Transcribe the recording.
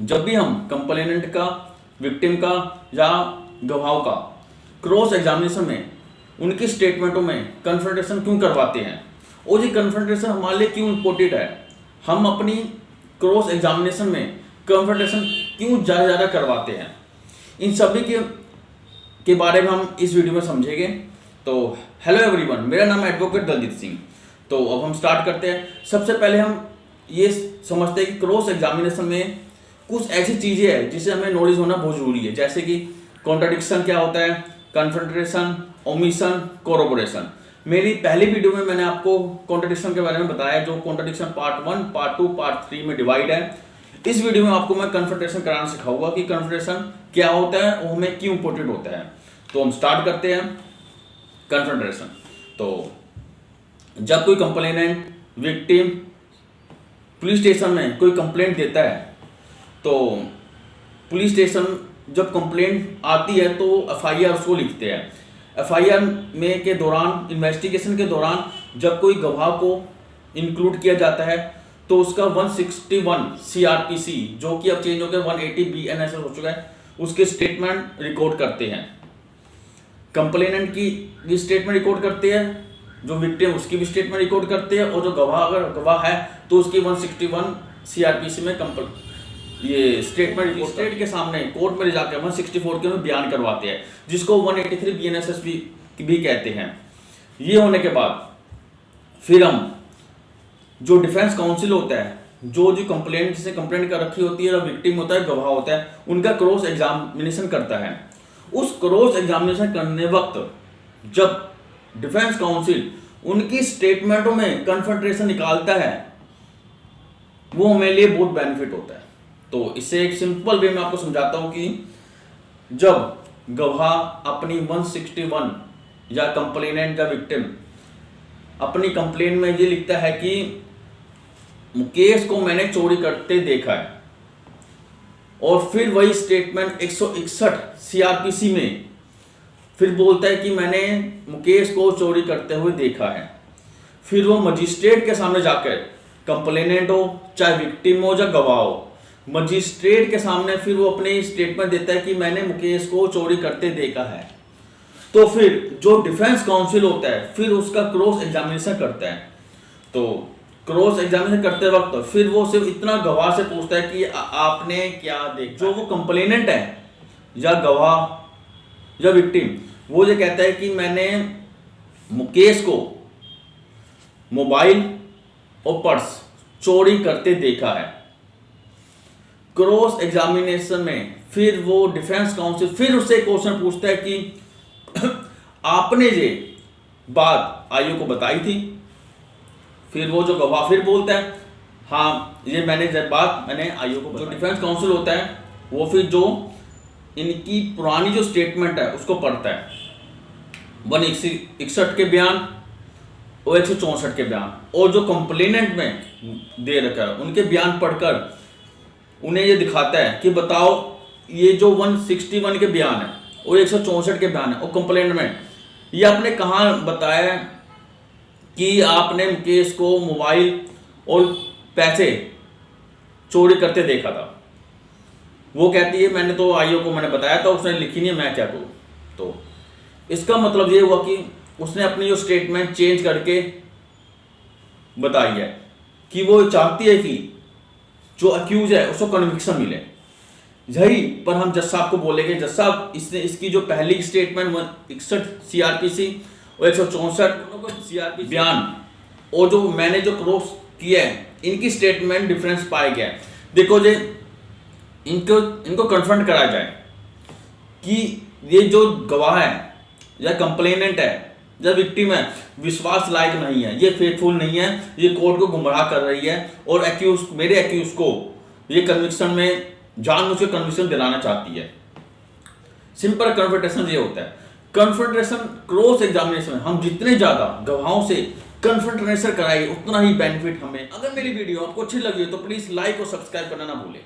जब भी हम कंप्लेनेंट का, विक्टिम का या गवाह का क्रॉस एग्जामिनेशन में उनकी स्टेटमेंटों में कन्फ्रंटेशन क्यों करवाते हैं और ये कन्फ्रंटेशन हमारे लिए क्यों इम्पोर्टेंट है, हम अपनी क्रॉस एग्जामिनेशन में कन्फ्रंटेशन क्यों ज़्यादा करवाते हैं, इन सभी के बारे में हम इस वीडियो में समझेंगे। तो हेलो एवरीवन, मेरा नाम है एडवोकेट दलजीत सिंह। तो अब हम स्टार्ट करते हैं। सबसे पहले हम ये समझते हैं कि क्रॉस एग्जामिनेशन में कुछ ऐसी चीज़ें हैं जिसे हमें नॉलेज होना बहुत ज़रूरी है, जैसे कि कॉन्ट्राडिक्शन क्या होता है, कन्फ्रंटेशन, ओमिशन, कोरोबोरेशन। मेरी पहली वीडियो में मैंने आपको कॉन्ट्राडिक्शन के बारे में बताया, जो कॉन्ट्राडिक्शन पार्ट 1, पार्ट 2, पार्ट 3 में डिवाइड है। इस वीडियो में आपको मैं कन्फ्रंटेशन कराना सिखाऊंगा कि कन्फ्रंटेशन क्या होता है और हमें क्यों इंपॉर्टेंट होता है। तो हम स्टार्ट करते हैं कन्फ्रंटेशन। तो जब कोई कंप्लेनेंट, विक्टिम पुलिस स्टेशन में कोई कंप्लेंट देता है, तो पुलिस स्टेशन जब कंप्लेंट आती है तो एफआईआर उसको लिखते हैं। एफआईआर में के दौरान, इन्वेस्टिगेशन के दौरान जब कोई गवाह को इंक्लूड किया जाता है तो उसका 161 सीआरपीसी, जो कि अब चेंज हो गया 180 बीएनएस हो चुका है, उसके स्टेटमेंट रिकॉर्ड करते हैं। कंप्लेनेंट की स्टेटमेंट रिकॉर्ड करते हैं, जो विक्टिम उसकी भी स्टेटमेंट रिकॉर्ड करते हैं, और जो गवाह अगर गवाह है तो उसकी 161 सीआरपीसी में ये स्टेटमेंट मजिस्ट्रेट के सामने कोर्ट में ले जाकर 164 के में बयान करवाते हैं, जिसको 183 बीएनएसएस भी कहते हैं। ये होने के बाद फिर हम जो डिफेंस काउंसिल होता है, जो कंप्लेंट से कंप्लेंट कर रखी होती है, जो विक्टिम होता है, गवाह होता है, उनका क्रॉस एग्जामिनेशन करता है। उस क्रॉस एग्जामिनेशन करने वक्त जब डिफेंस काउंसिल उनकी स्टेटमेंटों में कन्फ्रंटेशन निकालता है, वो हमारे लिए बहुत बेनिफिट होता है। तो इससे एक सिंपल वे में आपको समझाता हूं कि जब गवाह अपनी 161 या कंप्लेनेंट या विक्टिम अपनी कंप्लेन में ये लिखता है कि मुकेश को मैंने चोरी करते देखा है, और फिर वही स्टेटमेंट 161 सीआरपीसी में फिर बोलता है कि मैंने मुकेश को चोरी करते हुए देखा है, फिर वो मजिस्ट्रेट के सामने जाकर, कंप्लेनेंट हो चाहे विक्टिम हो या गवाह हो, मजिस्ट्रेट के सामने फिर वो अपनी स्टेटमेंट देता है कि मैंने मुकेश को चोरी करते देखा है, तो फिर जो डिफेंस काउंसिल होता है फिर उसका क्रॉस एग्जामिनेशन करता है। तो क्रॉस एग्जामिनेशन करते वक्त फिर वो सिर्फ इतना गवाह से पूछता है कि आपने क्या देखा। जो वो कंप्लेनेंट है या गवाह या विक्टिम, वो ये कहता है कि मैंने मुकेश को मोबाइल और पर्स चोरी करते देखा है। क्रॉस एग्जामिनेशन में फिर वो डिफेंस काउंसिल फिर उससे क्वेश्चन पूछता है कि आपने ये बात आईओ को बताई थी। फिर वो जो गवाह फिर बोलता है हाँ, ये मैंने आईओ को बताई। जो डिफेंस काउंसिल होता है वो फिर जो इनकी पुरानी जो स्टेटमेंट है उसको पढ़ता है, 161 के बयान और 164 के बयान, और जो कंप्लेनेंट में दे रखा है उनके बयान पढ़कर उन्हें ये दिखाता है कि बताओ ये जो 161 के बयान है और 164 के बयान है और कंप्लेंट में ये आपने कहाँ बताया कि आपने मुकेश को मोबाइल और पैसे चोरी करते देखा था। वो कहती है मैंने तो आईओ को मैंने बताया था, उसने लिखी नहीं, मैं क्या करूँ। तो इसका मतलब ये हुआ कि उसने अपनी जो स्टेटमेंट चेंज करके बताई है कि वो चाहती है कि जो अक्यूज है उसको कन्विक्शन मिले। यही पर हम जज साहब को बोलेंगे, जज साहब इसकी जो पहली स्टेटमेंट 161 सीआरपीसी और 164 सीआरपीसी बयान और जो मैंने जो क्रॉस किया है, इनकी स्टेटमेंट डिफरेंस पाया गया है। देखो जी, इनको कन्फ्रंट कराया जाए कि ये जो गवाह है या कंप्लेनेंट है या विक्टिम है विश्वास लायक नहीं है, ये फेथफुल नहीं है, ये कोर्ट को गुमराह कर रही है और मेरे एक्यूज को ये कन्विक्शन में जानबूझ के कन्विक्शन दिलाना चाहती है। सिंपल कन्फ्रंटेशन ये होता है। कन्फ्रंटेशन क्रॉस एग्जामिनेशन में हम जितने ज्यादा गवाहों से कन्फ्रंटेशन कराएंगे उतना ही बेनिफिट हमें। अगर मेरी वीडियो आपको अच्छी लगी हो तो प्लीज लाइक और सब्सक्राइब करना ना भूलें।